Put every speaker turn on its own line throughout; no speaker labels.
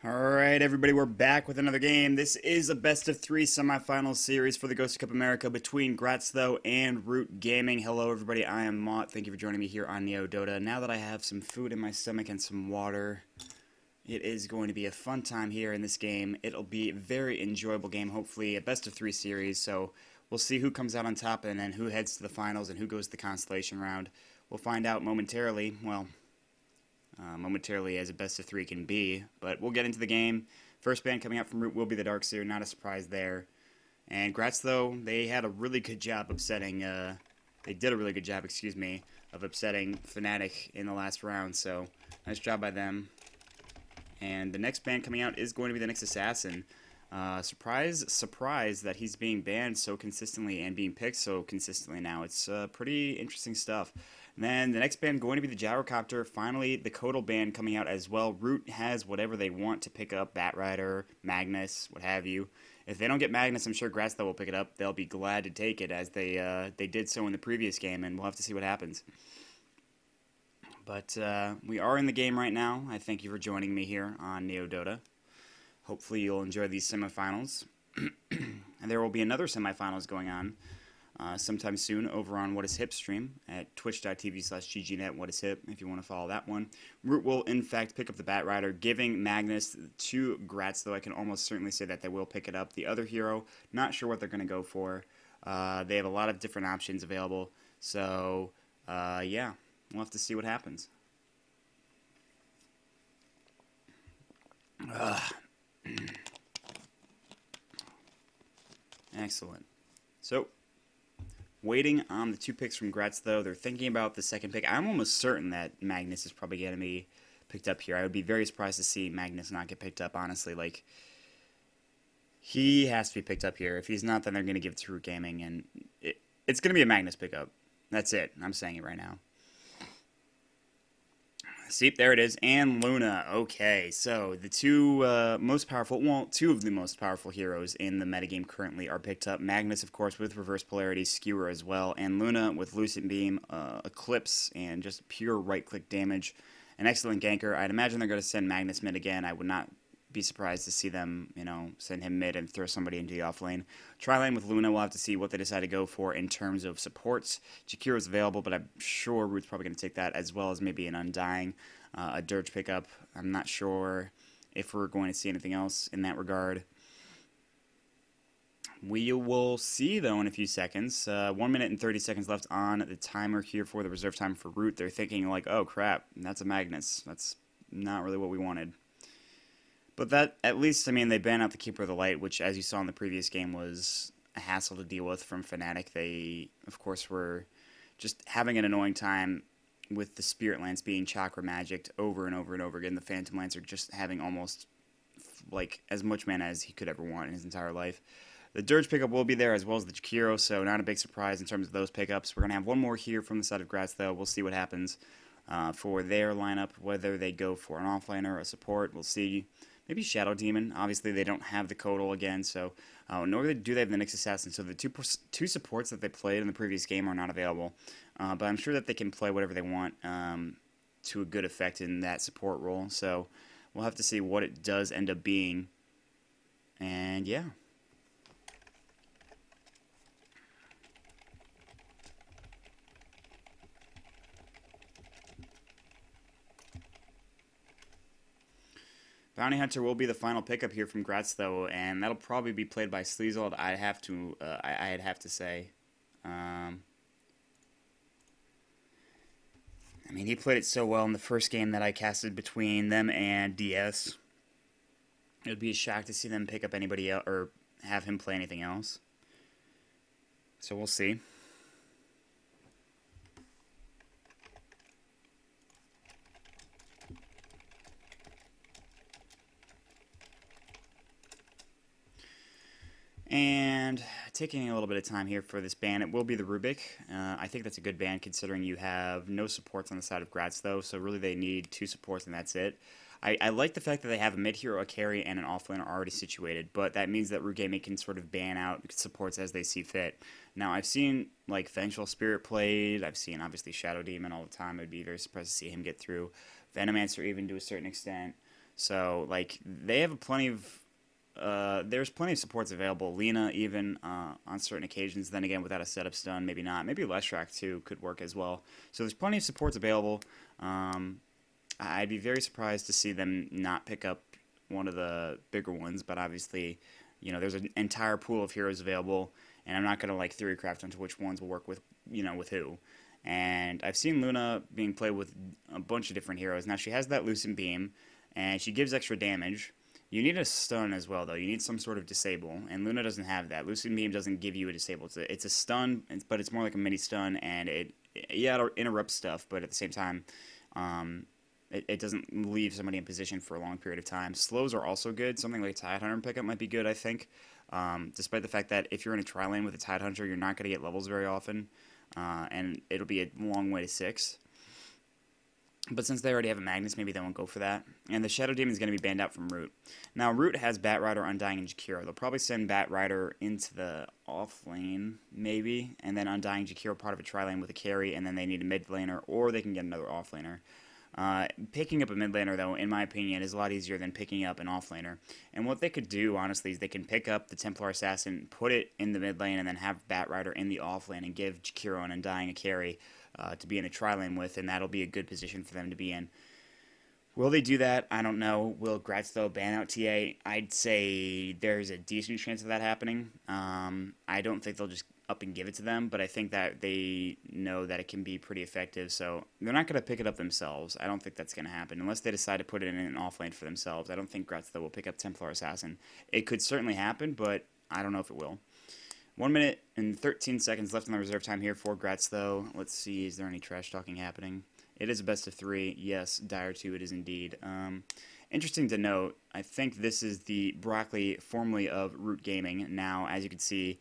Alright, everybody, we're back with another game. This is a best of three semifinal series for the GosuCup America between Grats Tho and Root Gaming. Hello, everybody. I am Maut. Thank you for joining me here on Dota. Now that I have some food in my stomach and some water, it is going to be a fun time here in this game. It'll be a very enjoyable game, hopefully a best of three series. So we'll see who comes out on top and then who heads to the finals and who goes to the constellation round. We'll find out momentarily. Well, momentarily as a best of three can be. But we'll get into the game. First band coming out from Root will be the Darkseer, not a surprise there. And Grats, though, they had a really good job upsetting, they did a really good job, excuse me, of upsetting Fnatic in the last round, so nice job by them. And the next band coming out is going to be the next Assassin. Surprise that he's being banned so consistently and being picked so consistently now. It's pretty interesting stuff. And then the next band going to be the Gyrocopter. Finally, the Codal band coming out as well. Root has whatever they want to pick up. Batrider, Magnus, what have you. If they don't get Magnus, I'm sure Grats Tho will pick it up. They'll be glad to take it as they did so in the previous game, and we'll have to see what happens. But we are in the game right now. I thank you for joining me here on Dota. Hopefully you'll enjoy these semifinals. And there will be another semifinals going on sometime soon over on What Is Hip stream at twitch.tv/ggnet What Is Hip if you want to follow that one. Root will in fact pick up the Batrider, giving Magnus to Grats, though I can almost certainly say that they will pick it up. The other hero, not sure what they're going to go for. They have a lot of different options available. So, yeah, we'll have to see what happens. Excellent. So, waiting on the two picks from Grats, though. They're thinking about the second pick. I'm almost certain that Magnus is probably going to be picked up here. I would be very surprised to see Magnus not get picked up, honestly. Like, he has to be picked up here. If he's not, then they're going to give it to Root Gaming, and it's going to be a Magnus pickup. That's it. I'm saying it right now. See, there it is, and Luna. Okay, so the two most powerful, well, two of the most powerful heroes in the metagame currently are picked up. Magnus, of course, with Reverse Polarity, Skewer as well, and Luna with Lucent Beam, Eclipse, and just pure right-click damage. An excellent ganker. I'd imagine they're going to send Magnus mid again. I would not be surprised to see them, send him mid and throw somebody into the offlane. Tri-lane with Luna, we'll have to see what they decide to go for in terms of supports. Jakiro's available, but I'm sure Root's probably going to take that, as well as maybe an Undying, a Dirge pickup. I'm not sure if we're going to see anything else in that regard. We will see, though, in a few seconds. 1 minute and 30 seconds left on the timer here for the reserve time for Root. They're thinking, like, oh, crap, that's a Magnus. That's not really what we wanted. But that, at least, I mean, they banned out the Keeper of the Light, which, as you saw in the previous game, was a hassle to deal with from Fnatic. They, of course, were just having an annoying time with the Spirit Lance being Chakra Magicked over and over and over again. The Phantom Lancer just having almost, like, as much mana as he could ever want in his entire life. The Dirge pickup will be there, as well as the Jakiro, so not a big surprise in terms of those pickups. We're going to have one more here from the side of Grats, though. We'll see what happens for their lineup, whether they go for an offlaner or a support. We'll see. Maybe Shadow Demon. Obviously, they don't have the Codal again, so nor do they have the Nyx Assassin. So the two supports that they played in the previous game are not available. But I'm sure that they can play whatever they want to a good effect in that support role. So we'll have to see what it does end up being. And yeah. Bounty Hunter will be the final pickup here from Grats, though, and that'll probably be played by Sleazold. I'd have to say. I mean, he played it so well in the first game that I casted between them and DS. It would be a shock to see them pick up anybody else or have him play anything else. So we'll see. And taking a little bit of time here for this ban, it will be the Rubik. I think that's a good ban considering you have no supports on the side of Grats, though, so really they need two supports and that's it. I like the fact that they have a mid-hero, a carry, and an offlaner already situated, but that means that Root Gaming can sort of ban out supports as they see fit. Now, I've seen, like, Vengeful Spirit played, I've seen, obviously, Shadow Demon all the time. I'd be very surprised to see him get through. Venomancer even to a certain extent. So like they have plenty of there's plenty of supports available. Lena even on certain occasions. Then again, without a setup stun, maybe not. Maybe Leshrac too could work as well. So there's plenty of supports available. I'd be very surprised to see them not pick up one of the bigger ones. But obviously, there's an entire pool of heroes available, and I'm not gonna like theorycraft onto which ones will work with with who. And I've seen Luna being played with a bunch of different heroes. Now she has that Lucent Beam, and she gives extra damage. You need a stun as well, though. You need some sort of disable, and Luna doesn't have that. Lucent Beam doesn't give you a disable. It's a stun, but it's more like a mini stun, and it'll interrupt stuff, but at the same time, it doesn't leave somebody in position for a long period of time. Slows are also good. Something like Tidehunter pickup might be good, I think. Despite the fact that if you're in a tri-lane with a Tidehunter, you're not going to get levels very often, and it'll be a long way to 6. But since they already have a Magnus, maybe they won't go for that. And the Shadow Demon is going to be banned out from Root. Now, Root has Batrider, Undying, and Jakiro. They'll probably send Batrider into the off lane, maybe, and then Undying, Jakiro part of a tri-lane with a carry, and then they need a mid laner, or they can get another off laner. Picking up a mid laner, though, in my opinion, is a lot easier than picking up an off laner. And what they could do, honestly, is they can pick up the Templar Assassin, put it in the mid lane, and then have Batrider in the off lane and give Jakiro and Undying a carry to be in a tri-lane with, and that'll be a good position for them to be in. Will they do that? I don't know. Will Grats Tho ban out TA? I'd say there's a decent chance of that happening. I don't think they'll just up and give it to them, but I think that they know that it can be pretty effective, so they're not going to pick it up themselves. I don't think that's going to happen, unless they decide to put it in an offlane for themselves. I don't think Grats Tho will pick up Templar Assassin. It could certainly happen, but I don't know if it will. 1 minute and 13 seconds left on the reserve time here for Grats Tho. Let's see, is there any trash talking happening? It is a best of 3. Yes, Dire 2 it is indeed. Interesting to note, I think this is the Broccoli formerly of Root Gaming. Now, as you can see,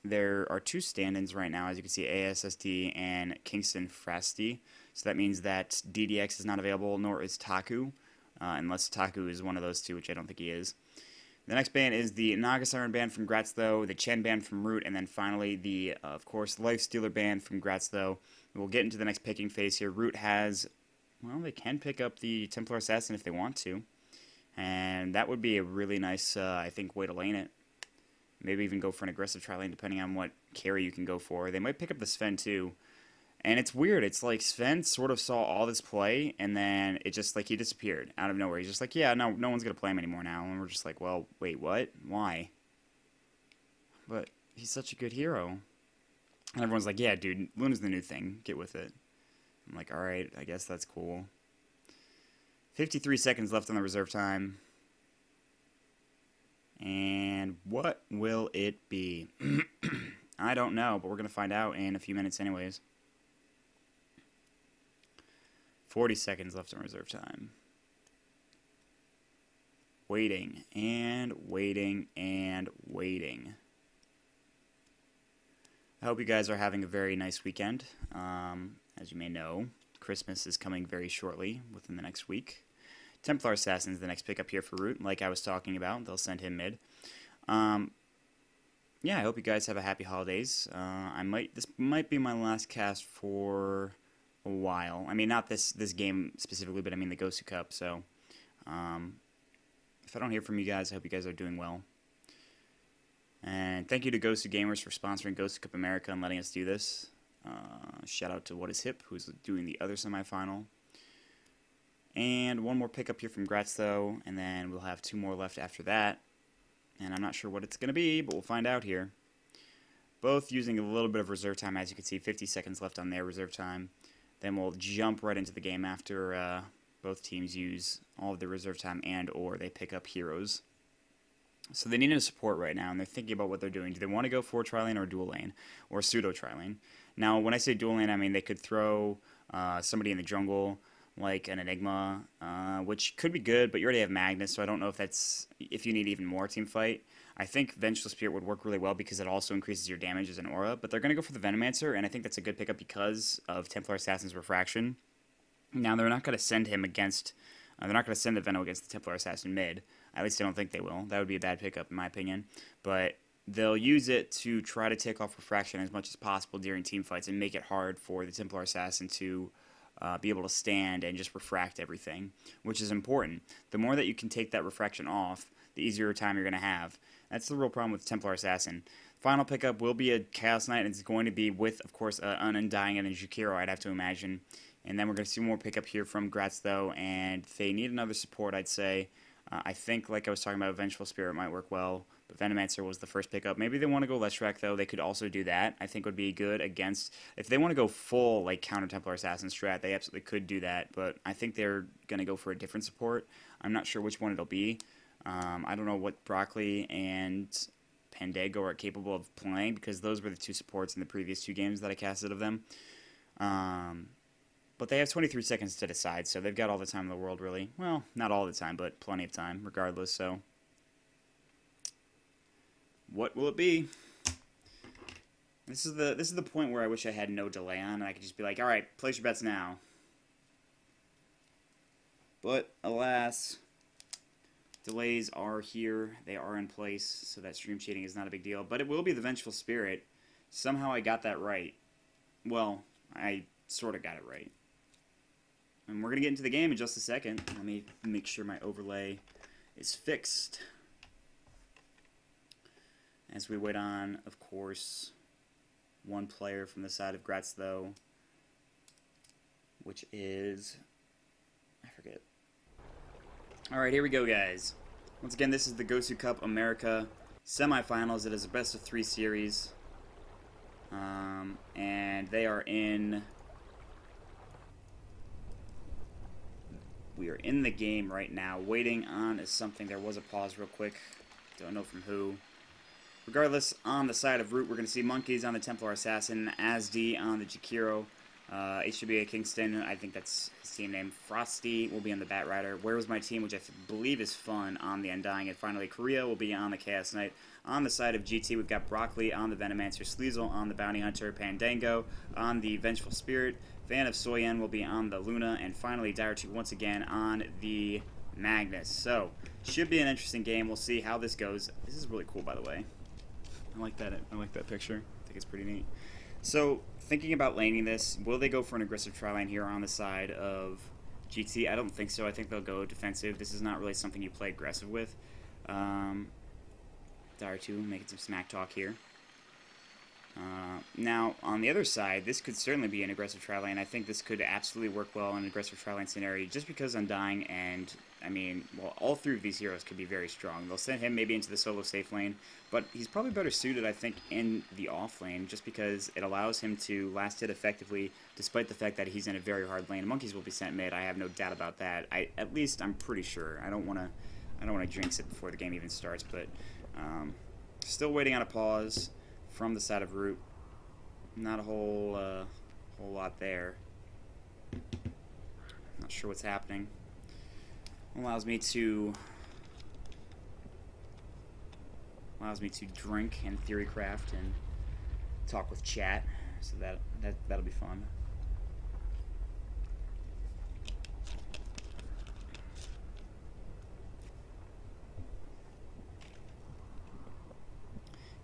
there are 2 stand-ins right now. As you can see, ASSD and Kingston Frasty. So that means that DDX is not available, nor is Taku, unless Taku is one of those 2, which I don't think he is. The next ban is the Naga Siren ban from Grats Tho, the Chen ban from Root, and then finally the, of course, Lifestealer ban from Grats Tho. We'll get into the next picking phase here. Root has, well, they can pick up the Templar Assassin if they want to, and that would be a really nice, I think, way to lane it. Maybe even go for an aggressive tri-lane depending on what carry you can go for. They might pick up the Sven too. And it's weird. It's like Sven sort of saw all this play, and then it just, like, he disappeared out of nowhere. He's just like, yeah, no one's going to play him anymore now. And we're just like, well, wait, what? Why? But he's such a good hero. And everyone's like, yeah, dude, Luna's the new thing. Get with it. I'm like, all right, I guess that's cool. 53 seconds left on the reserve time. And what will it be? I don't know, but we're going to find out in a few minutes anyways. 40 seconds left on reserve time. Waiting, and waiting, and waiting. I hope you guys are having a very nice weekend. As you may know, Christmas is coming very shortly, within the next week. Templar Assassin is the next pickup here for Root, like I was talking about. They'll send him mid. Yeah, I hope you guys have a happy holidays. This might be my last cast for a while. I mean, not this game specifically, but I mean the GosuCup. So, if I don't hear from you guys, I hope you guys are doing well. And thank you to Gosu Gamers for sponsoring GosuCup America and letting us do this. Shout out to What Is Hip, who's doing the other semifinal. And one more pickup here from Grats Tho, and then we'll have 2 more left after that. And I'm not sure what it's going to be, but we'll find out here. Both using a little bit of reserve time, as you can see, 50 seconds left on their reserve time. Then we'll jump right into the game after both teams use all of the reserve time and or they pick up heroes. So they need a support right now, and they're thinking about what they're doing. Do they want to go for tri-lane or dual lane, or pseudo tri-lane? Now, when I say dual lane, I mean they could throw somebody in the jungle, like an Enigma, which could be good, but you already have Magnus, so I don't know if you need even more team fight. I think Vengeful Spirit would work really well because it also increases your damage as an aura, but they're going to go for the Venomancer, and I think that's a good pickup because of Templar Assassin's Refraction. Now, they're not going to send him against... they're not going to send the Veno against the Templar Assassin mid. At least I don't think they will. That would be a bad pickup, in my opinion. But they'll use it to try to take off Refraction as much as possible during team fights and make it hard for the Templar Assassin to be able to stand and just refract everything, which is important. The more that you can take that refraction off, the easier time you're going to have. That's the real problem with Templar Assassin. Final pickup will be a Chaos Knight, and it's going to be with, of course, an Undying and a Jukiro, I'd have to imagine. And then we're going to see more pickup here from Grats Tho, and they need another support, I'd say. I think, like I was talking about, Vengeful Spirit might work well, but Venomancer was the first pickup. Maybe they want to go Leshrac, though. They could also do that. I think would be good against... If they want to go full, like, counter Templar Assassin strat, they absolutely could do that, but I think they're going to go for a different support. I'm not sure which one it'll be. I don't know what Broccoli and Pandago are capable of playing, because those were the two supports in the previous two games that I casted of them. But they have 23 seconds to decide, so they've got all the time in the world, really. Well, not all the time, but plenty of time, regardless, so... What will it be? This is the point where I wish I had no delay on, and I could just be like, alright, place your bets now. But, alas, delays are here. They are in place, so that stream cheating is not a big deal. But it will be the Vengeful Spirit. Somehow I got that right. Well, I sort of got it right. And we're going to get into the game in just a second. Let me make sure my overlay is fixed. As we wait on, of course, one player from the side of Grats Tho, which is... I forget. Alright, here we go, guys. Once again, this is the GosuCup America Semifinals. It is a best-of-3 series. And they are in... We are in the game right now. Waiting on is something. There was a pause real quick. Don't know from who. Regardless, on the side of Root, we're going to see Monkeys on the Templar Assassin, Asd on the Jukiro, HWA Kingston, I think that's his team name, Frosty will be on the Bat Rider, Where Was My Team, which I believe is Fun, on the Undying, and finally Korea will be on the Chaos Knight. On the side of GT, we've got Broccoli on the Venomancer, Sleazel on the Bounty Hunter, Pandango on the Vengeful Spirit, Fan of Soyen will be on the Luna, and finally Dire2 once again on the Magnus. So, should be an interesting game. We'll see how this goes. This is really cool, by the way. I like that picture. I think it's pretty neat. So, thinking about laning this, will they go for an aggressive try line here on the side of GT? I don't think so. I think they'll go defensive. This is not really something you play aggressive with. Dire2 making some smack talk here. Now, on the other side, this could certainly be an aggressive try lane. I think this could absolutely work well in an aggressive try lane scenario, just because Undying and, I mean, well, all three of these heroes could be very strong. They'll send him maybe into the solo safe lane, but he's probably better suited, I think, in the off lane, just because it allows him to last hit effectively, despite the fact that he's in a very hard lane. Monkeys will be sent mid. I have no doubt about that. At least I'm pretty sure. I don't want to jinx it before the game even starts, but still waiting on a pause from the side of Root. Not a whole lot there. Not sure what's happening. Allows me to drink and theorycraft and talk with chat, so that'll be fun.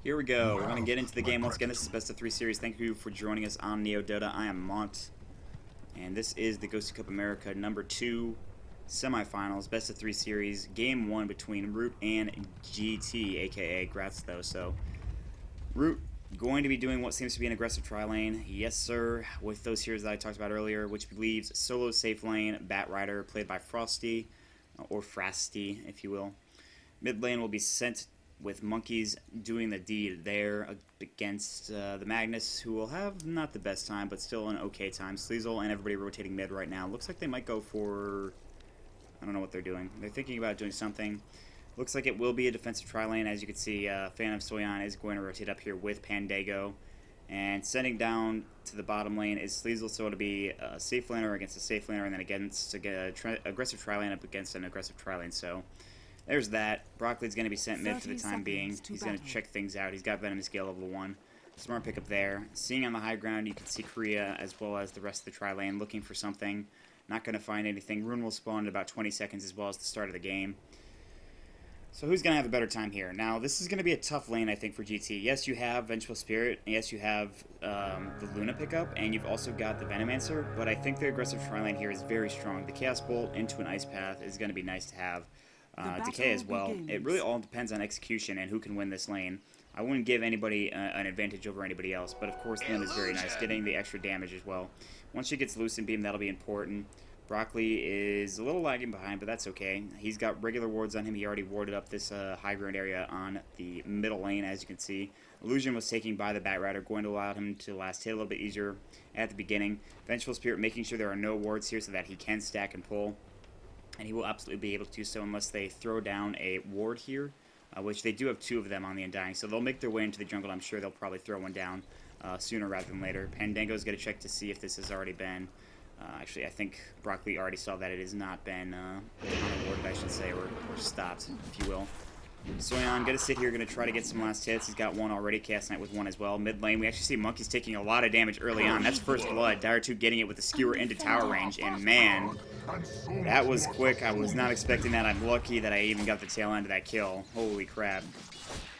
Here we go. We're going to get into the game once again. This is Best of 3 series. Thank you for joining us on Neo Dota. I am Maut, and this is the GosuCup America number 2 semifinals, Best of 3 series, game 1 between Root and GT, aka Grats Tho. So, Root going to be doing what seems to be an aggressive try lane. Yes, sir, with those heroes that I talked about earlier, which leaves solo safe lane, Bat Rider, played by Frosty, or Frasty, if you will. Mid lane will be sent with Monkeys doing the deed there against the Magnus, who will have not the best time, but still an okay time. Sleazel and everybody rotating mid right now. Looks like they might go for... I don't know what they're doing. They're thinking about doing something. Looks like it will be a defensive try lane. As you can see, Fan of Soyan is going to rotate up here with Pandago. And sending down to the bottom lane is Sleazel, so it'll be a safe laner against a safe laner, and then against aggressive try lane up against an aggressive try lane. So there's that. Broccoli's going to be sent mid for the time being. He's going to check things out. He's got Venomous Gale level 1. Smart pickup there. Seeing on the high ground, you can see Korea as well as the rest of the tri lane looking for something. Not going to find anything. Rune will spawn in about 20 seconds as well as the start of the game. So who's going to have a better time here? Now, this is going to be a tough lane, I think, for GT. Yes, you have Vengeful Spirit, and yes, you have the Luna pickup, and you've also got the Venomancer, but I think the aggressive Tri-Lane here is very strong. The Chaos Bolt into an Ice Path is going to be nice to have. Decay as well. Begins. It really all depends on execution and who can win this lane. I wouldn't give anybody an advantage over anybody else, but of course Luna is very nice, getting the extra damage as well. Once she gets Lucent Beam, that'll be important. Broccoli is a little lagging behind, but that's okay. He's got regular wards on him. He already warded up this high ground area on the middle lane, as you can see. Illusion was taken by the Bat Rider, going to allow him to last hit a little bit easier at the beginning. Vengeful Spirit making sure there are no wards here so that he can stack and pull. And he will absolutely be able to do so unless they throw down a ward here, which they do have 2 of them on the Undying. So they'll make their way into the jungle. I'm sure they'll probably throw one down sooner rather than later. Pandango's going to check to see if this has already been... actually, I think Broccoli already saw that it has not been awarded, I should say, or stopped, if you will. Soyan going to sit here, going to try to get some last hits. He's got one already, Chaos Knight with one as well. Mid lane, we actually see Monkeys taking a lot of damage early on. That's first blood. Dire 2 getting it with the skewer into tower range, and man, that was quick. I was not expecting that. I'm lucky that I even got the tail end of that kill. Holy crap.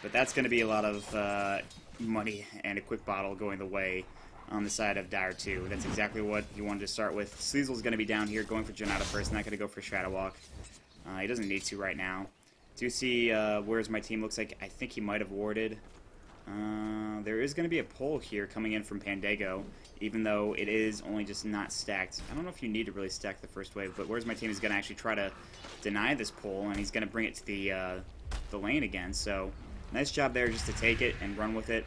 But that's going to be a lot of money and a quick bottle going the way on the side of Dire 2. That's exactly what you wanted to start with. Sleazel's going to be down here, going for Janata first, not going to go for Shadow Walk. He doesn't need to right now. Do see where's my team looks like. I think he might have warded. There is going to be a pull here coming in from Pandago, even though it is only just not stacked. I don't know if you need to really stack the first wave, but where's my team is going to actually try to deny this pull, and he's going to bring it to the lane again. So nice job there just to take it and run with it.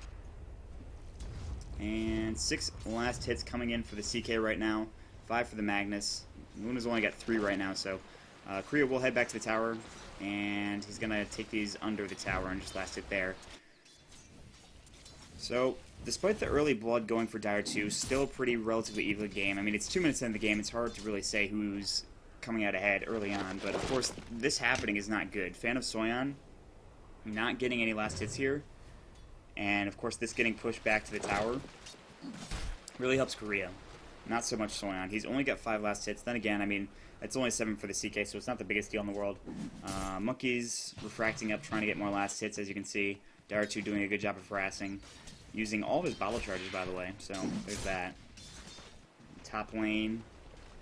And 6 last hits coming in for the CK right now. 5 for the Magnus. Luna's only got 3 right now, so Korea will head back to the tower, and he's going to take these under the tower and just last hit there. So, despite the early blood going for Dire 2, still a pretty relatively even game. I mean, it's 2 minutes into the game. It's hard to really say who's coming out ahead early on, but of course, this happening is not good. Fan of Soyan not getting any last hits here. And, of course, this getting pushed back to the tower really helps Korea. Not so much Soyan. He's only got 5 last hits. Then again, I mean, it's only 7 for the CK, so it's not the biggest deal in the world. Monkeys refracting up, trying to get more last hits, as you can see. Dire 2 doing a good job of harassing. Using all of his bottle charges, by the way. So, there's that. Top lane.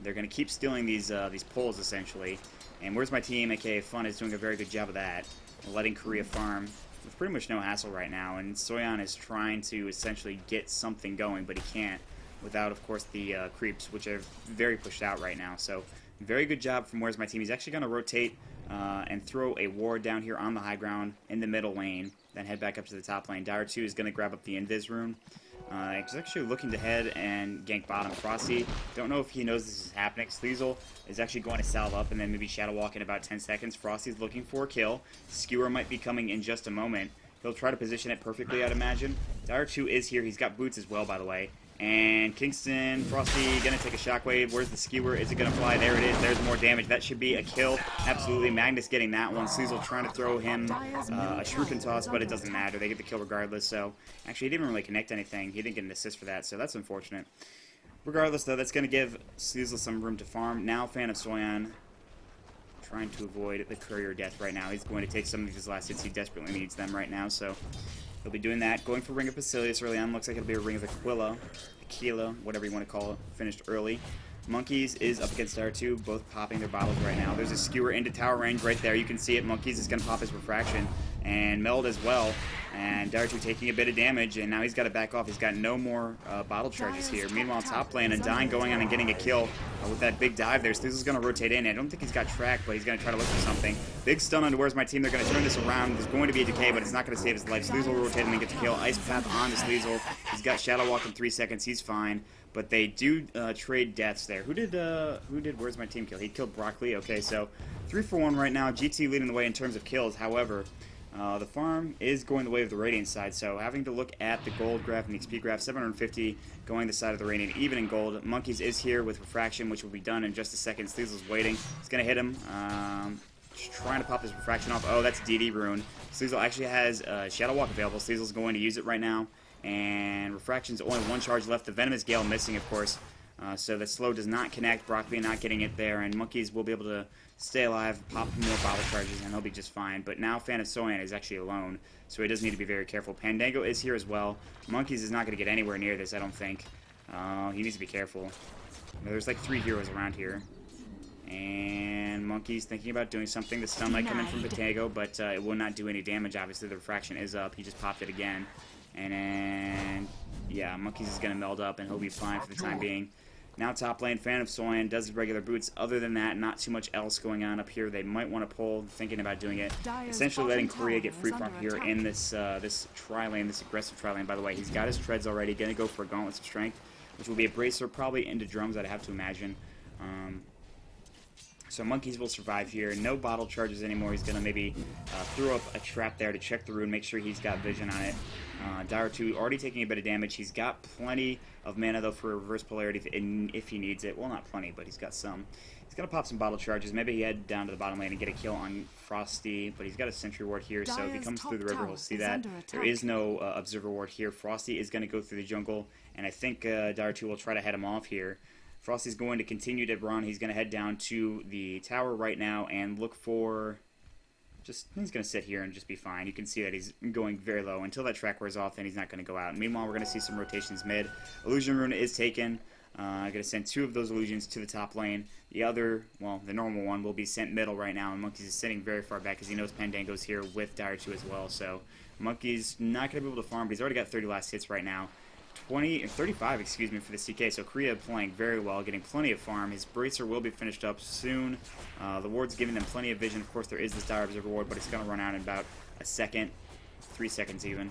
They're going to keep stealing these pulls, essentially. And Where's My Team, aka Fun, is doing a very good job of that. Letting Korea farm with pretty much no hassle right now, and Soyan is trying to essentially get something going, but he can't without, of course, the creeps, which are very pushed out right now. So, very good job from Where's My Team. He's actually going to rotate and throw a ward down here on the high ground in the middle lane, then head back up to the top lane. Dire 2 is going to grab up the Invis rune. He's actually looking to head and gank bottom. Frosty, don't know if he knows this is happening. Sleazel is actually going to salve up and then maybe Shadow Walk in about 10 seconds. Frosty's looking for a kill. Skewer might be coming in just a moment. He'll try to position it perfectly, I'd imagine. Dire 2 is here. He's got boots as well, by the way. And Kingston, Frosty, gonna take a shockwave. Where's the skewer? Is it gonna fly? There it is. There's more damage. That should be a kill. Absolutely. Magnus getting that one. Sleazel trying to throw him a shuriken toss, but it doesn't matter. They get the kill regardless. So, actually, he didn't really connect anything. He didn't get an assist for that, so that's unfortunate. Regardless, though, that's gonna give Sleazel some room to farm. Now, Fan of Soyan trying to avoid the courier death right now. He's going to take some of his last hits. He desperately needs them right now, so he'll be doing that. Going for Ring of Basilius early on. Looks like it'll be a Ring of Aquila, whatever you want to call it. Finished early. Monkeys is up against Dire 2, both popping their bottles right now. There's a skewer into tower range right there. You can see it. Monkeys is going to pop his refraction. And Meld as well. And Dire 2 taking a bit of damage, and now he's got to back off. He's got no more bottle charges here. Meanwhile, top lane, Undying going on and getting a kill with that big dive there. Sleazel's going to rotate in. I don't think he's got track, but he's going to try to look for something. Big stun onto Where's My Team. They're going to turn this around. There's going to be a decay, but it's not going to save his life. Sleazel will rotate in and get the kill. Ice Path on to Sleazel. He's got Shadow Walk in 3 seconds. He's fine. But they do trade deaths there. Who did Where's My Team kill? He killed Broccoli. Okay, so 3 for 1 right now. GT leading the way in terms of kills. However, the farm is going the way of the Radiant side, so having to look at the gold graph and the XP graph, 750 going the side of the Radiant, even in gold. Monkeys is here with Refraction, which will be done in just a second. Sleazel's waiting. He's going to hit him. Just trying to pop his Refraction off. Oh, that's DD rune. Sleazel actually has Shadow Walk available. Sleazel's going to use it right now. And Refraction's only 1 charge left. The Venomous Gale missing, of course. So the slow does not connect, Broccoli not getting it there, and Monkeys will be able to stay alive, pop more bottle charges, and he'll be just fine. But now Fan of Soyan is actually alone, so he does need to be very careful. Pandango is here as well. Monkeys is not going to get anywhere near this, I don't think. He needs to be careful. There's like 3 heroes around here. And Monkey's thinking about doing something. The stun might come in from Pandango, but it will not do any damage. Obviously, the refraction is up. He just popped it again. And yeah, Monkeys is going to meld up, and he'll be fine for the time being. Now top lane, Fan of Soyan does his regular boots. Other than that, not too much else going on up here. They might want to pull, thinking about doing it. Essentially letting Korea get free farm here in this this tri-lane, this aggressive tri-lane. By the way, he's got his treads already. Going to go for a Gauntlets of Strength, which will be a Bracer, probably into Drums, I'd have to imagine. So Monkeys will survive here. No bottle charges anymore. He's going to maybe throw up a trap there to check the rune, make sure he's got vision on it. Dire 2 already taking a bit of damage. He's got plenty of mana, though, for reverse polarity if he needs it. Well, not plenty, but he's got some. He's going to pop some bottle charges. Maybe he head down to the bottom lane and get a kill on Frosty, but he's got a Sentry Ward here, so if he comes through the river, he'll see that. There is no Observer Ward here. Frosty is going to go through the jungle, and I think Dire 2 will try to head him off here. Frosty's going to continue to run. He's going to head down to the tower right now and look for... he's going to sit here and just be fine. You can see that he's going very low. Until that track wears off, then he's not going to go out. Meanwhile, we're going to see some rotations mid. Illusion Rune is taken. I'm going to send 2 of those illusions to the top lane. The other, well, the normal one will be sent middle right now, and Monkeys is sitting very far back because he knows Pandango's here with Dire 2 as well. So Monkeys not going to be able to farm, but he's already got 30 last hits right now. 35, excuse me, for the CK. So Korea playing very well, getting plenty of farm. His Bracer will be finished up soon. The ward's giving them plenty of vision. Of course, there is this Dire Observer ward, but it's going to run out in about a second, 3 seconds even.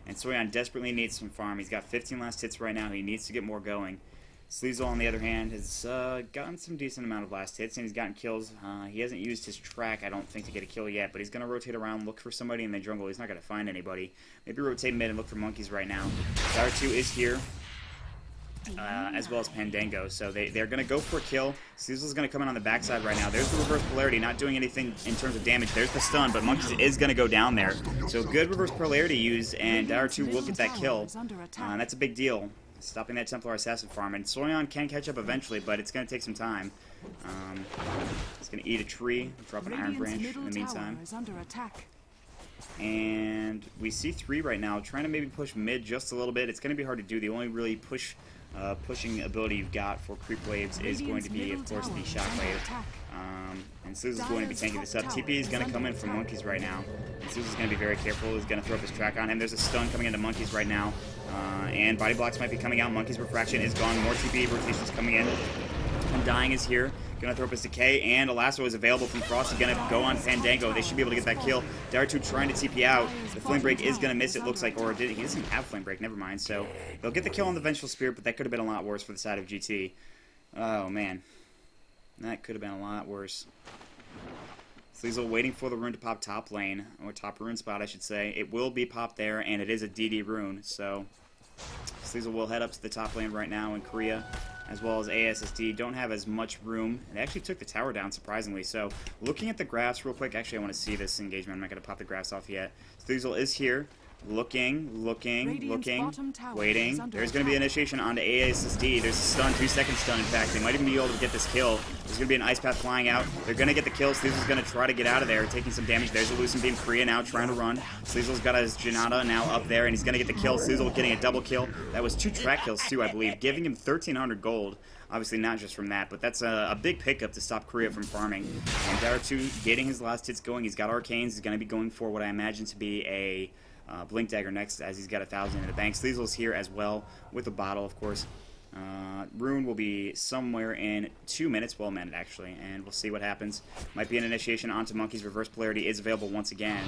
And Soyan desperately needs some farm. He's got 15 last hits right now. He needs to get more going. Sleazel, on the other hand, has gotten some decent amount of last hits, and he's gotten kills. He hasn't used his track, I don't think, to get a kill yet, but he's going to rotate around, look for somebody in the jungle. He's not going to find anybody. Maybe rotate mid and look for Monkeys right now. Dire 2 is here, as well as Pandango, so they're going to go for a kill. Sleazel's going to come in on the backside right now. There's the reverse polarity, not doing anything in terms of damage. There's the stun, but Monkeys is going to go down there. So good reverse polarity use, and Dire 2 will get that kill. That's a big deal. Stopping that Templar Assassin farm. And Soyan can catch up eventually, but it's going to take some time. It's going to eat a tree, drop an Iron Branch in the meantime. And we see 3 right now, trying to maybe push mid just a little bit. It's going to be hard to do. The only really pushing ability you've got for creep waves is going to be, of course, the Shockwave. And Sleazel's going to be tanking this up. TP is going to come in from Monkeys right now. And Sleazel's going to be very careful. He's going to throw up his track on him. There's a stun coming into Monkeys right now. And body blocks might be coming out. Monkeys refraction is gone. More TP rotations coming in. Undying is here. Gonna throw up his decay, and a lasso is available from Frosty. Gonna go on Pandango. They should be able to get that kill. Dire 2 trying to TP out. The Flame Break is gonna miss, it looks like, or he doesn't have Flame Break, never mind. So they'll get the kill on the Vengeful Spirit, but that could have been a lot worse for the side of GT. Oh man. That could have been a lot worse. Sleazel waiting for the rune to pop top lane, or top rune spot, I should say. It will be popped there, and it is a DD rune, so Sleazel will head up to the top lane right now in Korea, as well as ASSD. Don't have as much room. They actually took the tower down, surprisingly. So, looking at the graphs real quick. Actually, I want to see this engagement. I'm not going to pop the graphs off yet. Sleazel is here. Looking, waiting. There's going to be initiation onto ASSD. There's a stun, 2-second stun, in fact. They might even be able to get this kill. There's going to be an Ice Path flying out. They're going to get the kill. Sleazel's going to try to get out of there, taking some damage. There's a Lucent Beam. Korea now trying to run. Sleazel's got his Janata now up there, and he's going to get the kill. Sleazel getting a double kill. That was 2 track kills, too, I believe, giving him 1,300 gold. Obviously not just from that, but that's a big pickup to stop Korea from farming. And Dire 2 getting his last hits going. He's got Arcanes. He's going to be going for what I imagine to be a Blink Dagger next, as he's got 1,000 in the bank. Sleazel's here as well with a bottle, of course. Rune will be somewhere in 2 minutes, well, a minute actually, and we'll see what happens. Might be an initiation onto Monkeys. Reverse polarity is available once again,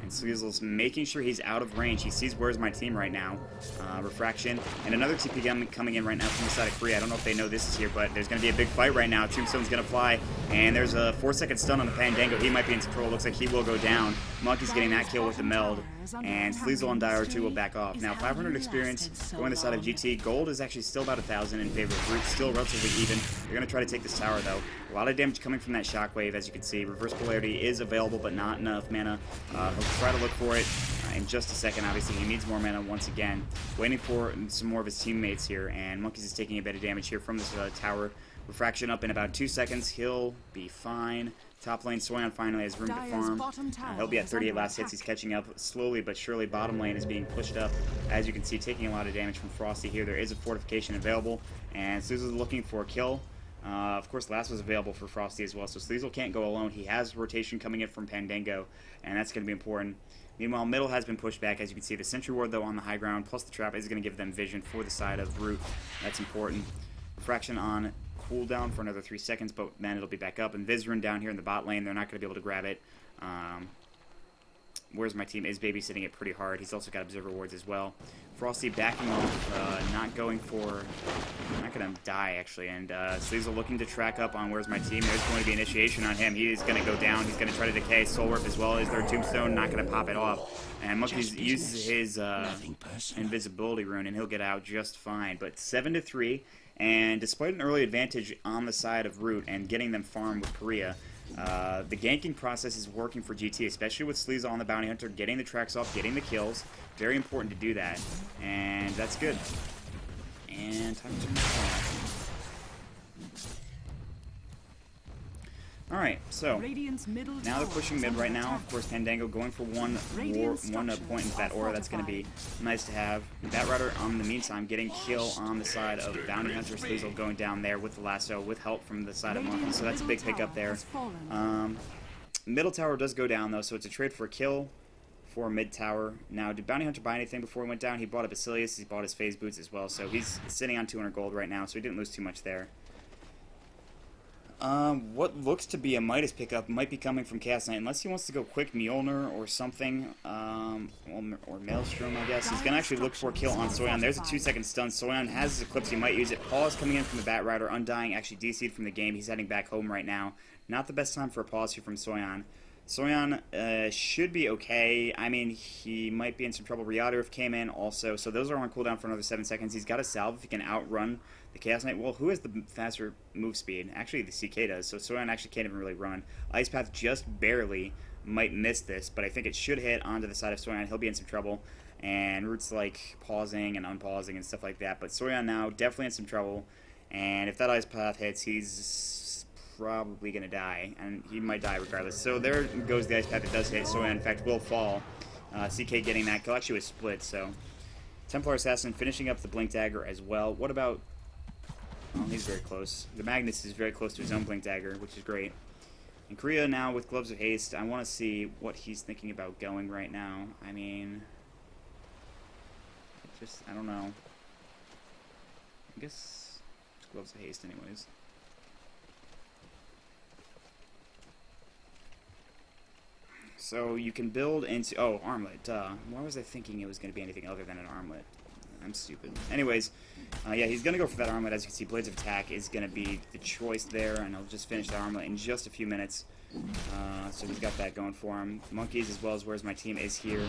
and Sleazel's making sure he's out of range. He sees where's my team right now. Refraction, and another TP gun coming in right now from the side of Korea. I don't know if they know this is here, but there's going to be a big fight right now. Tombstone's going to fly, and there's a 4-second stun on the Pandango. He might be in control. Looks like he will go down. Monkey's getting that kill with the meld, and Sleazel and Dire 2 will back off. Now, 500 experience going to the side of GT. Gold is actually still about 1,000 in favor of Root, still relatively even. They're going to try to take this tower, though. A lot of damage coming from that Shockwave, as you can see. Reverse polarity is available, but not enough mana. He'll try to look for it. in just a second. Obviously, he needs more mana once again. Waiting for some more of his teammates here, and Monkeys is taking a bit of damage here from this tower. Refraction up in about 2 seconds. He'll be fine. Top lane, Soyan finally has room to farm. He'll be at 38 last hits. He's catching up slowly but surely. Bottom lane is being pushed up. As you can see, taking a lot of damage from Frosty here. There is a fortification available, and Sleazel's looking for a kill. Of course, Last was available for Frosty as well, so Sleazel can't go alone. He has rotation coming in from Pandango, and that's going to be important. Meanwhile, middle has been pushed back. As you can see, the Sentry Ward, though, on the high ground, plus the trap is going to give them vision for the side of Root. That's important. Refraction on cooldown for another 3 seconds, but then it'll be back up. And Vizrun down here in the bot lane, they're not going to be able to grab it. Where's my team is babysitting it pretty hard. He's also got Observer Wards as well. Frosty backing off, not going for... not going to die, actually. And Sleazel looking to track up on Where's My Team. There's going to be initiation on him. He is going to go down. He's going to try to decay. Soul Warp as well as their Tombstone. Not going to pop it off. And Monkeys uses his invisibility rune, and he'll get out just fine. But 7-3. And despite an early advantage on the side of Root and getting them farm with Korea, the ganking process is working for GT, especially with Sleazel on the Bounty Hunter, getting the tracks off, getting the kills. Very important to do that, and that's good. And time to turn this off. Alright, so now they're pushing mid right now. Of course, Pandango going for one point into that aura. That's going to be nice to have. Batrider, in the meantime, getting kill on the side of Bounty Hunter. Sleazel going down there with the lasso, with help from the side of Monkey. So that's a big pickup there. Middle tower does go down, though, so it's a trade for a kill for mid tower. Now, did Bounty Hunter buy anything before he went down? He bought a Basilius. He bought his phase boots as well, so he's sitting on 200 gold right now, so he didn't lose too much there. What looks to be a Midas pickup might be coming from Chaos Knight, unless he wants to go quick Mjolnir or something, or Maelstrom, I guess. He's going to actually look for a kill on Soyan. There's a 2-second stun. Soyan has his Eclipse. He might use it. Pause coming in from the Batrider. Undying actually DC'd from the game. He's heading back home right now. Not the best time for a pause here from Soyan. Soyan should be okay. I mean, he might be in some trouble. Riadorf came in also, so those are on cooldown for another 7 seconds. He's got a salve if he can outrun the Chaos Knight. Well, who has the faster move speed? Actually, the CK does, so Soyan actually can't even really run. Ice Path just barely might miss this, but I think it should hit onto the side of Soyan. He'll be in some trouble, and Root's like pausing and unpausing and stuff like that, but Soyan now definitely in some trouble, and if that Ice Path hits, he's probably going to die, and he might die regardless. So there goes the Ice Path. It does hit. Soyan, in fact, will fall. CK getting that kill actually was split, so Templar Assassin finishing up the Blink Dagger as well. What about... oh, he's very close. The Magnus is very close to his own Blink Dagger, which is great. And Korea now with Gloves of Haste. I want to see what he's thinking about going right now. I mean... I don't know. I guess it's Gloves of Haste anyways. So you can build into... oh, armlet, duh. Why was I thinking it was going to be anything other than an armlet? I'm stupid. Anyways, yeah, he's going to go for that armlet. As you can see, Blades of Attack is going to be the choice there, and he'll just finish the armlet in just a few minutes. So he's got that going for him. Monkeys, as well as Where's My Team, is here.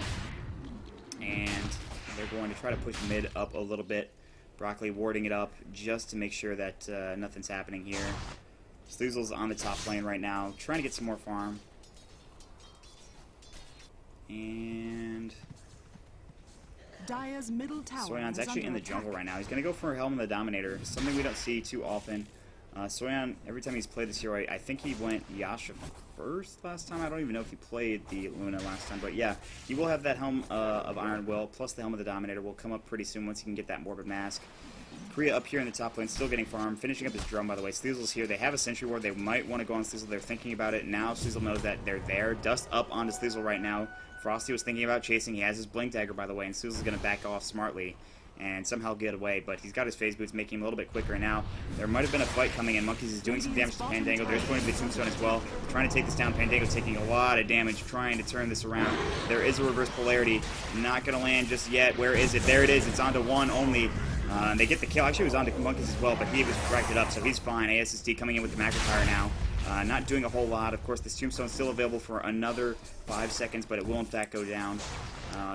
And they're going to try to push mid up a little bit. Broccoli warding it up just to make sure that nothing's happening here. Sleazel's on the top lane right now, trying to get some more farm. And Soyan's actually in the jungle right now. He's going to go for Helm of the Dominator, something we don't see too often. Soyan, every time he's played this hero, I think he went Yasha first last time. I don't even know if he played the Luna last time. But yeah, he will have that Helm of Iron Will, plus the Helm of the Dominator will come up pretty soon once he can get that Morbid Mask. Korea up here in the top lane, still getting farm, finishing up his drum, by the way. Sleazel's here. They have a Sentry Ward. They might want to go on Sleazel. They're thinking about it. Now Sleazel knows that they're there. Dust up onto Sleazel right now. Frosty was thinking about chasing. He has his Blink Dagger, by the way, and Sleazel's going to back off smartly and somehow get away, but he's got his phase boots, making him a little bit quicker. Now, there might have been a fight coming in. Monkeys is doing some damage to Pandango. There's going to be Tombstone as well. Trying to take this down. Pandango's taking a lot of damage, trying to turn this around. There is a reverse polarity. Not going to land just yet. Where is it? There it is. It's onto one only. They get the kill. Actually, it was onto Monkeys as well, but he was fracted up, so he's fine. ASSD coming in with the McIntyre now. Not doing a whole lot. Of course, this Tombstone's still available for another 5 seconds, but it will in fact go down.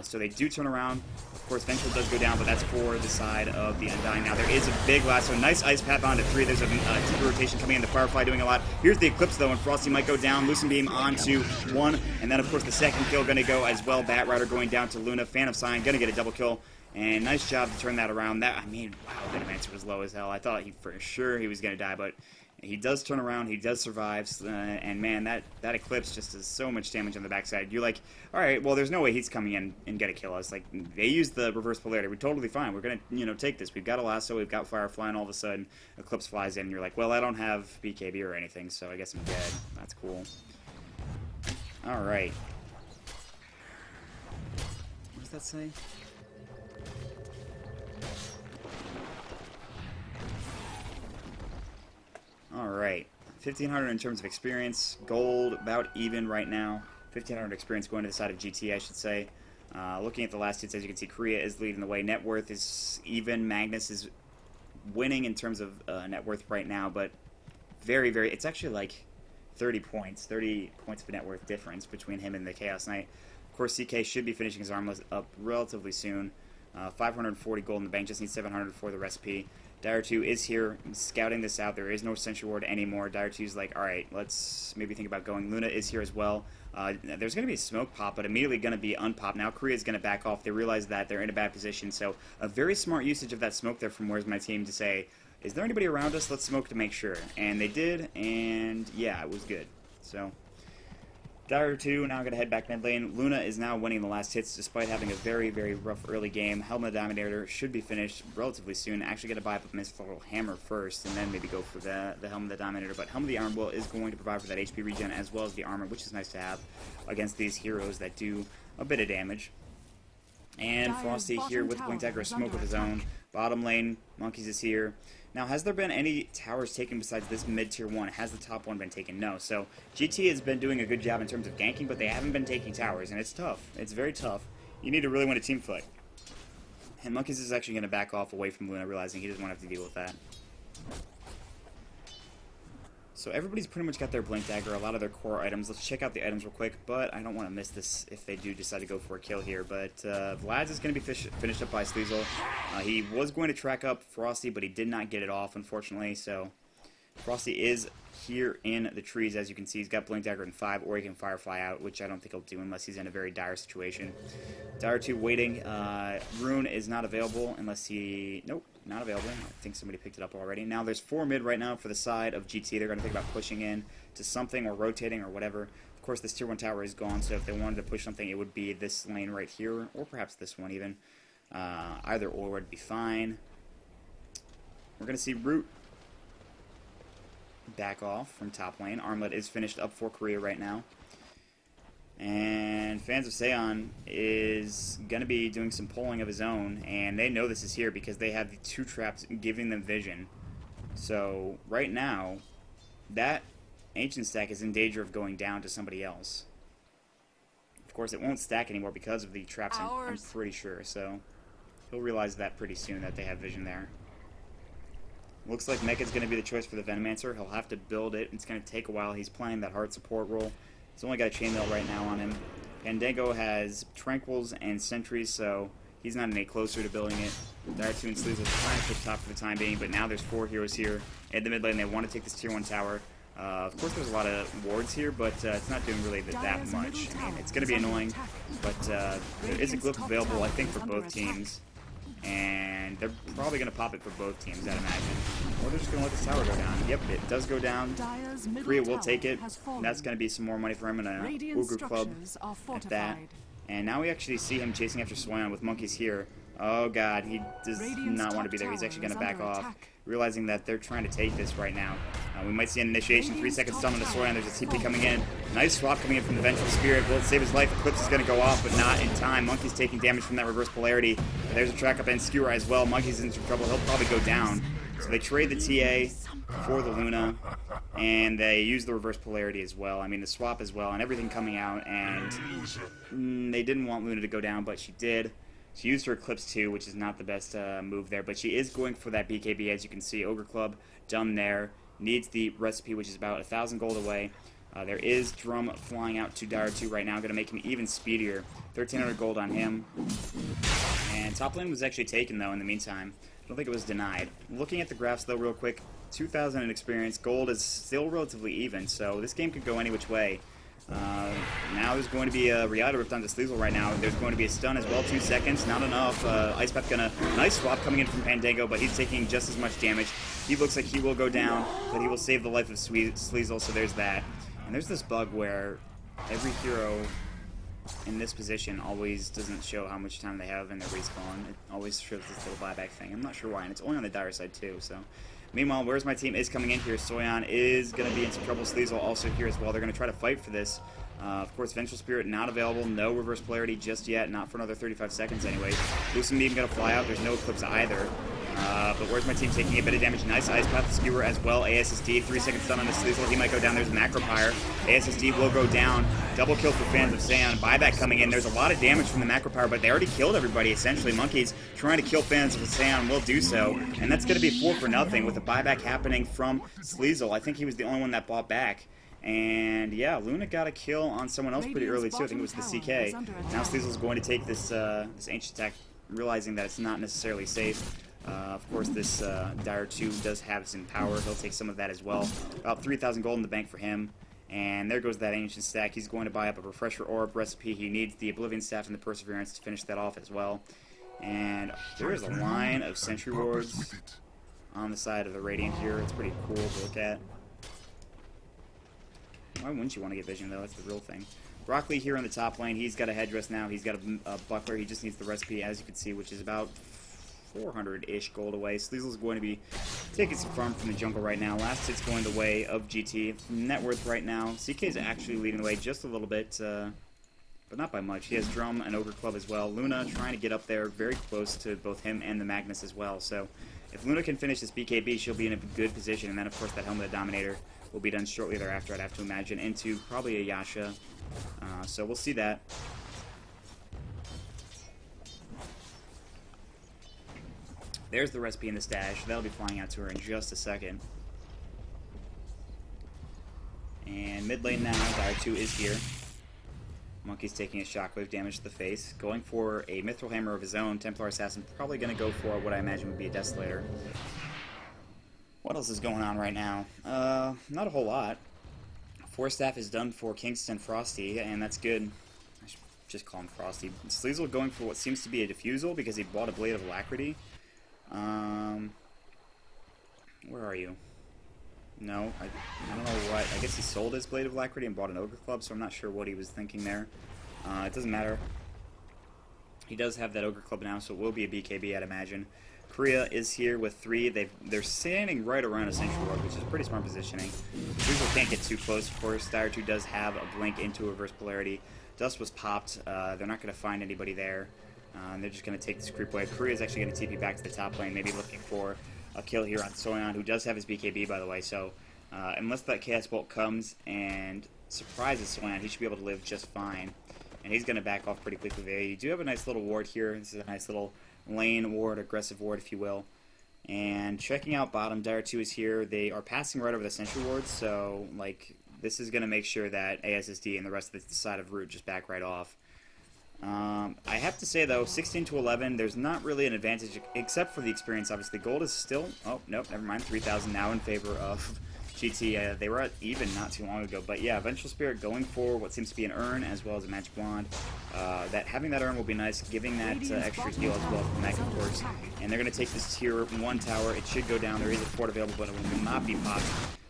So they do turn around. Of course, Vengeful does go down, but that's for the side of the Undying. Now, there is a big lasso. Nice Ice Path onto 3. There's a deeper rotation coming in. The Firefly doing a lot. Here's the Eclipse, though, and Frosty might go down. Lucent Beam onto 1. And then, of course, the second kill going to go as well. Bat Rider going down to Luna. Fan of Sign going to get a double kill. And nice job to turn that around. I mean, wow, Venomancer was low as hell. I thought for sure he was going to die, but he does turn around, he does survive, and man, that Eclipse just does so much damage on the backside. You're like, alright, well, there's no way he's coming in and gonna kill us. Like, they used the reverse polarity. We're totally fine. We're gonna, take this. We've got a lasso, we've got Firefly, and all of a sudden, Eclipse flies in, and you're like, well, I don't have BKB or anything, so I guess I'm dead. That's cool. Alright. What does that say? Alright, 1,500 in terms of experience. Gold, about even right now. 1,500 experience going to the side of GT, I should say. Looking at the last hits, as you can see, Korea is leading the way. Net worth is even. Magnus is winning in terms of net worth right now, but very, very... It's actually like 30 points. 30 points of net worth difference between him and the Chaos Knight. Of course, CK should be finishing his armless up relatively soon. 540 gold in the bank, just needs 700 for the recipe. Dire 2 is here, scouting this out. There is no Sentry Ward anymore. Dire 2's like, alright, let's maybe think about going. Luna is here as well. There's going to be a smoke pop, but immediately going to be unpop. Now Korea's going to back off. They realize that they're in a bad position, so a very smart usage of that smoke there from Where's My Team to say, is there anybody around us? Let's smoke to make sure. And they did, and yeah, it was good. So... Dire 2 now going to head back mid lane. Luna is now winning the last hits despite having a very, very rough early game. Helm of the Dominator should be finished relatively soon. Actually going to buy up a Mystical Hammer first and then maybe go for the Helm of the Dominator. But Helm of the Iron Will is going to provide for that HP regen as well as the armor, which is nice to have against these heroes that do a bit of damage. And Frosty here with Blink Dagger, a smoke of his own. Bottom lane, Monkeys is here. Now, has there been any towers taken besides this mid-tier one? Has the top one been taken? No. So, GT has been doing a good job in terms of ganking, but they haven't been taking towers, and it's tough. It's very tough. You need to really win a team fight. And Monkeys is actually going to back off away from Luna, realizing he doesn't want to have to deal with that. So everybody's pretty much got their Blink Dagger, a lot of their core items. Let's check out the items real quick, but I don't want to miss this if they do decide to go for a kill here. But Vlad's is going to be finished up by Sleazel. He was going to track up Frosty, but he did not get it off, unfortunately. So Frosty is here in the trees, as you can see. He's got Blink Dagger in 5, or he can Firefly out, which I don't think he'll do unless he's in a very dire situation. Dire 2 waiting. Rune is not available unless he... Nope, not available. I think somebody picked it up already. Now there's 4 mid right now for the side of GT. They're going to think about pushing in to something or rotating or whatever. Of course, this tier 1 tower is gone, so if they wanted to push something, it would be this lane right here, or perhaps this one even. Either or would be fine. We're going to see Root back off from top lane. Armlet is finished up for Korea right now. And Fans of Seon is going to be doing some polling of his own, and they know this is here because they have the 2 traps giving them vision. So, right now, that Ancient stack is in danger of going down to somebody else. Of course, it won't stack anymore because of the traps, I'm pretty sure, so he'll realize that pretty soon that they have vision there. Looks like Mecha's going to be the choice for the Venomancer. He'll have to build it. It's going to take a while. He's playing that hard support role. He's only got a chainmail right now on him. Fandango has Tranquils and Sentries, so he's not any closer to building it. Dire 2 and Sleazel are trying to push top for the time being, but now there's 4 heroes here in the mid lane. They want to take this tier 1 tower. Of course, there's a lot of wards here, but it's not doing really that much. I mean, it's going to be annoying, but there is a glyph available, I think, for both teams. And they're probably going to pop it for both teams, I'd imagine. Or they're just going to let this tower go down. Yep, it does go down. Korea will take it. That's going to be some more money for him in a Ogre Club at that. And now we actually see him chasing after Swayon with Monkeys here. Oh god, he does not want to be there. He's actually going to back off, realizing that they're trying to take this right now. We might see an initiation, 3 seconds stun on the Swayon. There's a TP coming in. Nice swap coming in from the Vengeful Spirit. Will it save his life? Eclipse is going to go off, but not in time. Monkey's taking damage from that reverse polarity. There's a track up and Skewer as well. Monkey's in some trouble. He'll probably go down. So they trade the TA for the Luna, and they use the reverse polarity as well. I mean, the swap as well, and everything coming out, and they didn't want Luna to go down, but she did. She used her Eclipse too, which is not the best move there, but she is going for that BKB, as you can see. Ogre Club done there. needs the recipe, which is about 1,000 gold away. There is Drum flying out to Dire 2 right now, going to make him even speedier. 1,300 gold on him. And top lane was actually taken, though, in the meantime. I don't think it was denied. Looking at the graphs, though, real quick, 2,000 in experience. Gold is still relatively even, so this game could go any which way. Now there's going to be a Riata ripped onto Sleazel right now. There's going to be a stun as well, 2 seconds, not enough. Ice Path gonna, nice swap coming in from Pandango, but he's taking just as much damage. He looks like he will go down, but he will save the life of Sleazel, so there's that. And there's this bug where every hero in this position always doesn't show how much time they have in their respawn. It always shows this little buyback thing. I'm not sure why, and it's only on the Dire side too, so... Meanwhile, Where's My Team is coming in here. Soyan is going to be in some trouble. Sleazel also here as well. They're going to try to fight for this. Of course, Vengeful Spirit not available. No reverse polarity just yet. Not for another 35 seconds anyway. Lucid Beam going to fly out. There's no Eclipse either. But Where's My Team taking a bit of damage. Nice Ice Path Skewer as well. ASSD, 3 seconds stun on the Sleazel. He might go down. There's a Macro Pyre. ASSD will go down. Double kill for fans of Saiyan. Buyback coming in. There's a lot of damage from the Macro Pyre, but they already killed everybody, essentially. Monkeys trying to kill fans of Saiyan will do so. And that's going to be 4 for nothing with a buyback happening from Sleazel. I think he was the only one that bought back. And yeah, Luna got a kill on someone else pretty early too. I think it was the CK. Now Sleazel's going to take this this ancient attack, realizing that it's not necessarily safe. Of course, this Dire 2 does have some power. He'll take some of that as well. About 3,000 gold in the bank for him. And there goes that ancient stack. He's going to buy up a Refresher Orb recipe. He needs the Oblivion Staff and the Perseverance to finish that off as well. And there is a line of Sentry Wards on the side of the Radiant here. It's pretty cool to look at. Why wouldn't you want to get Vision, though? That's the real thing. Broccoli here on the top lane. He's got a headdress now. He's got a buckler. He just needs the recipe, as you can see, which is about 400-ish gold away. Sleazel's going to be taking some farm from the jungle right now. Last hit's going the way of GT. Net worth right now. CK is actually leading the way just a little bit, but not by much. He has Drum and Ogre Club as well. Luna trying to get up there very close to both him and the Magnus as well. So if Luna can finish this BKB, she'll be in a good position. And then, of course, that Helmet of Dominator will be done shortly thereafter, I'd have to imagine, into probably a Yasha. So we'll see that. There's the recipe in the stash. That'll be flying out to her in just a second. And mid lane now, Dire 2 is here. Monkey's taking a shockwave damage to the face. Going for a Mithril Hammer of his own. Templar Assassin probably going to go for what I imagine would be a Desolator. What else is going on right now? Not a whole lot. 4 staff is done for Kingston Frosty, and that's good. I should just call him Frosty. Sleazel going for what seems to be a Diffusal because he bought a Blade of Alacrity. Where are you? No, I don't know what. I guess he sold his Blade of Alacrity and bought an Ogre Club, so I'm not sure what he was thinking there. It doesn't matter. He does have that Ogre Club now, so it will be a BKB, I'd imagine. Korea is here with 3. They're standing right around a Sentry Ward, which is pretty smart positioning. People can't get too close, of course. Dire 2 does have a blink into reverse polarity. Dust was popped. They're not going to find anybody there. They're just going to take this creep wave. Korea is actually going to TP back to the top lane, maybe looking for a kill here on Soyan, who does have his BKB, by the way. So unless that Chaos Bolt comes and surprises Soyan, he should be able to live just fine. And he's going to back off pretty quickly there. You do have a nice little ward here. This is a nice little lane ward, aggressive ward, if you will. And checking out bottom, Dire 2 is here. They are passing right over the Sentry Wards, so like this is going to make sure that ASSD and the rest of the side of Root just back right off. I have to say, though, 16 to 11, there's not really an advantage, except for the experience, obviously. Gold is still... Oh, nope, never mind. 3,000 now in favor of GT. They were at even not too long ago. But, yeah, Vengeful Spirit going for what seems to be an urn, as well as a Magic Wand. Having that urn will be nice, giving that extra heal as well from Mag, of course. And they're going to take this tier 1 tower. It should go down. There is a fort available, but it will not be popped.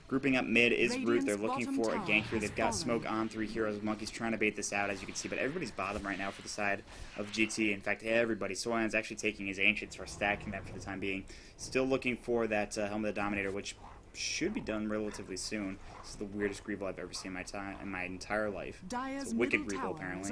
Grouping up mid is Root. They're looking for a gank here. They've got smoke on 3 heroes. Monkey's trying to bait this out, as you can see. But everybody's bottom right now for the side of GT. In fact, everybody. Soyan's actually taking his Ancients for stacking that for the time being. Still looking for that Helmet of the Dominator, which should be done relatively soon. This is the weirdest Greeble I've ever seen in my entire life. It's a wicked Greeble, apparently.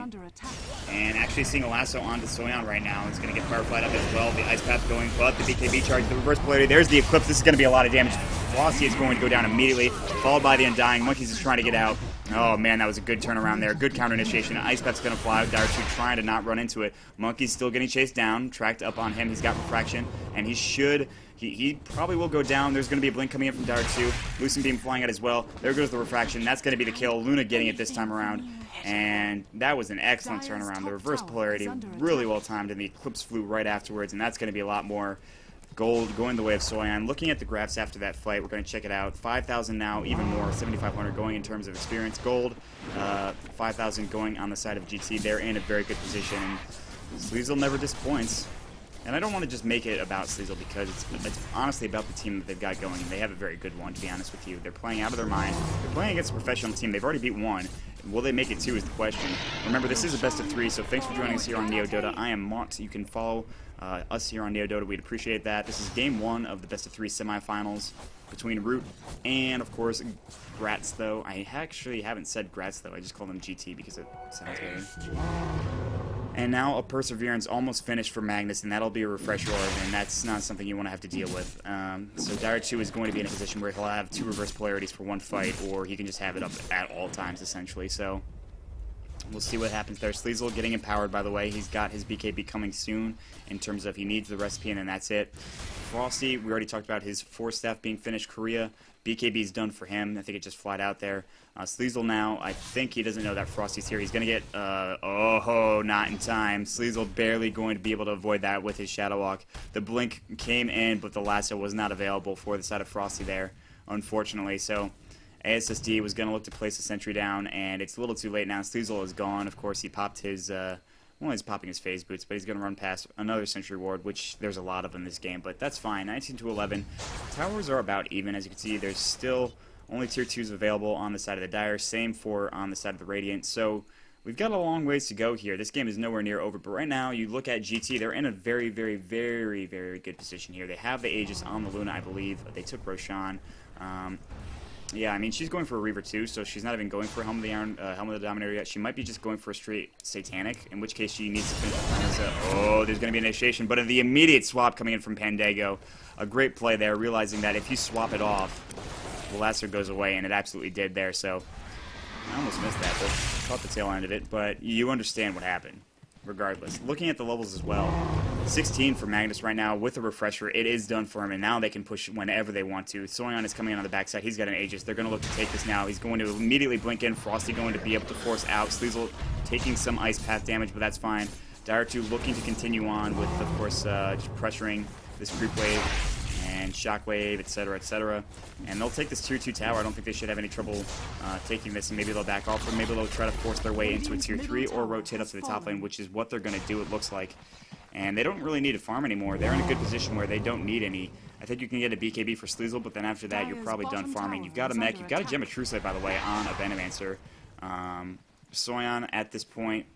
And actually seeing a lasso onto Soyan right now. It's going to get Fireflied up as well. The Ice Path going, but the BKB charge, the reverse polarity. There's the Eclipse. This is going to be a lot of damage. Flossie is going to go down immediately, followed by the Undying. Monkeys is trying to get out. Oh, man, that was a good turnaround there. Good counter initiation. Ice Pet's going to fly. Dart2 trying to not run into it. Monkey's still getting chased down. Tracked up on him. He's got Refraction, and he should... He probably will go down. There's going to be a blink coming in from Dart2. Lucent Beam flying out as well. There goes the Refraction. That's going to be the kill. Luna getting it this time around. And that was an excellent turnaround. The reverse polarity really well timed, and the Eclipse flew right afterwards, and that's going to be a lot more gold going the way of Soyan. Looking at the graphs after that fight, we're going to check it out. 5,000 now, even more. 7,500 going in terms of experience. Gold, 5,000 going on the side of GT. They're in a very good position. Sleazel never disappoints. And I don't want to just make it about Sleazel because it's honestly about the team that they've got going. They have a very good one, to be honest with you. They're playing out of their mind. They're playing against a professional team. They've already beat one. Will they make it two is the question. Remember, this is a best of three, so thanks for joining us here on Neo Dota. I am Maut. You can follow us here on Neo Dota. We'd appreciate that. This is game one of the best of three semifinals between Root and, of course, Grats Tho. I actually haven't said Grats Tho. I just call them GT because it sounds better. And now a Perseverance almost finished for Magnus, and that'll be a refresher orb, and that's not something you want to have to deal with. So Dart2 is going to be in a position where he'll have two reverse polarities for one fight, or he can just have it up at all times, essentially. So we'll see what happens there. Sleazel getting empowered, by the way. He's got his BKB coming soon in terms of he needs the recipe, and then that's it. Frosty, we already talked about his 4-staff being finished. Korea, BKB's done for him. I think it just flied out there. Sleazel now, I think he doesn't know that Frosty's here. He's going to get, not in time. Sleazel barely going to be able to avoid that with his Shadow Walk. The blink came in, but the lasso was not available for the side of Frosty there, unfortunately. So ASSD was going to look to place a sentry down, and it's a little too late now. Sleazel is gone. Of course, he popped his, he's popping his phase boots, but he's going to run past another sentry ward, which there's a lot of in this game, but that's fine. 19 to 11. Towers are about even, as you can see. There's still only tier 2s available on the side of the Dire, same for on the side of the Radiant. So we've got a long ways to go here. This game is nowhere near over, but right now you look at GT, they're in a very, very, very, very good position here. They have the Aegis on the Luna, I believe. They took Roshan. Yeah, I mean, she's going for a Reaver too, so she's not even going for a Helm of the Iron, Helm of the Dominator yet. She might be just going for a straight Satanic, in which case she needs to finish the oh, there's going to be an initiation, but the immediate swap coming in from Pandago. A great play there, realizing that if you swap it off, the Lacer goes away, and it absolutely did there, so I almost missed that, but caught the tail end of it, but you understand what happened. Regardless. Looking at the levels as well, 16 for Magnus right now with a refresher. It is done for him, and now they can push whenever they want to. Soyan is coming in on the backside. He's got an Aegis. They're going to look to take this now. He's going to immediately blink in. Frosty going to be able to force out. Sleazel taking some Ice Path damage, but that's fine. Dart2 looking to continue on with, of course, just pressuring this creep wave and shockwave, etc., etc. And they'll take this tier 2 tower. I don't think they should have any trouble taking this, and maybe they'll back off, or maybe they'll try to force their way into a tier 3 or rotate up to the top lane, which is what they're going to do, it looks like. And they don't really need to farm anymore. They're in a good position where they don't need any. I think you can get a BKB for Sleazel, but then after that, you're probably done farming. You've got a mech. You've got a Gem of Truesight, by the way, on a Venomancer. Soyan, at this point,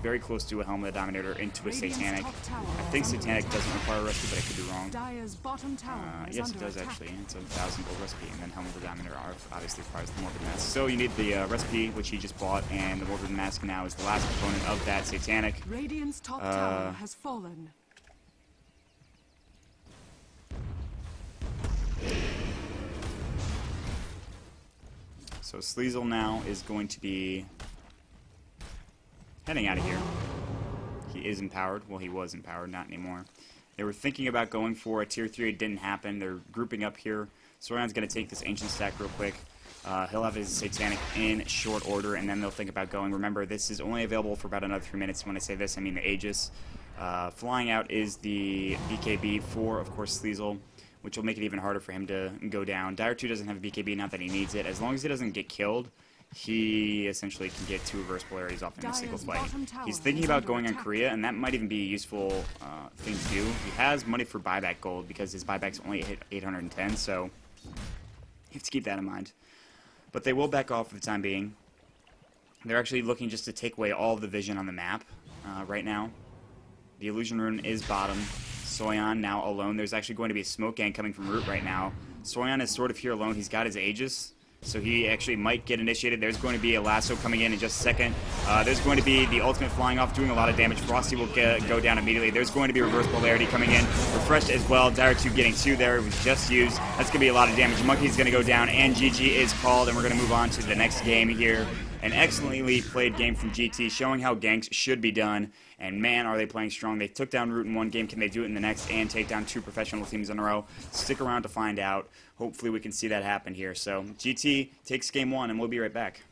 very close to a Helm of the Dominator into a Satanic. I think Satanic doesn't require a recipe, but I could be wrong. Yes, it does, actually. It's a 1,000 gold recipe, and then Helm of the Dominator obviously requires the Morbid Mask. So you need the recipe, which he just bought, and the Morbid Mask now is the last component of that Satanic.
Radiant's top tower has fallen.
So Sleazel now is going to be heading out of here. He is empowered. Well, he was empowered, not anymore. They were thinking about going for a tier 3. It didn't happen. They're grouping up here. Soyan's going to take this Ancient stack real quick. He'll have his Satanic in short order, and then they'll think about going. Remember, this is only available for about another 3 minutes. When I say this, I mean the Aegis. Flying out is the BKB for, of course, Sleazel, which will make it even harder for him to go down. Dart2 doesn't have a BKB, not that he needs it. As long as he doesn't get killed, he essentially can get 2 reverse polarities off in a single fight. He's thinking about going on Korea, and that might even be a useful thing to do. He has money for buyback gold because his buyback's only 810, so you have to keep that in mind. But they will back off for the time being. They're actually looking just to take away all of the vision on the map right now. The Illusion Rune is bottom. Soyan now alone. There's actually going to be a smoke gang coming from Root right now. Soyan is sort of here alone. He's got his Aegis. So he actually might get initiated. There's going to be a lasso coming in just a second. There's going to be the ultimate flying off, doing a lot of damage. Frosty will go down immediately. There's going to be reverse polarity coming in. Refreshed as well. Direct 2 getting 2 there. It was just used. That's going to be a lot of damage. Monkey's going to go down, and GG is called, and we're going to move on to the next game here. An excellently played game from GT, showing how ganks should be done. And man, are they playing strong. They took down Root in one game. Can they do it in the next and take down 2 professional teams in a row? Stick around to find out. Hopefully we can see that happen here. So GT takes game 1, and we'll be right back.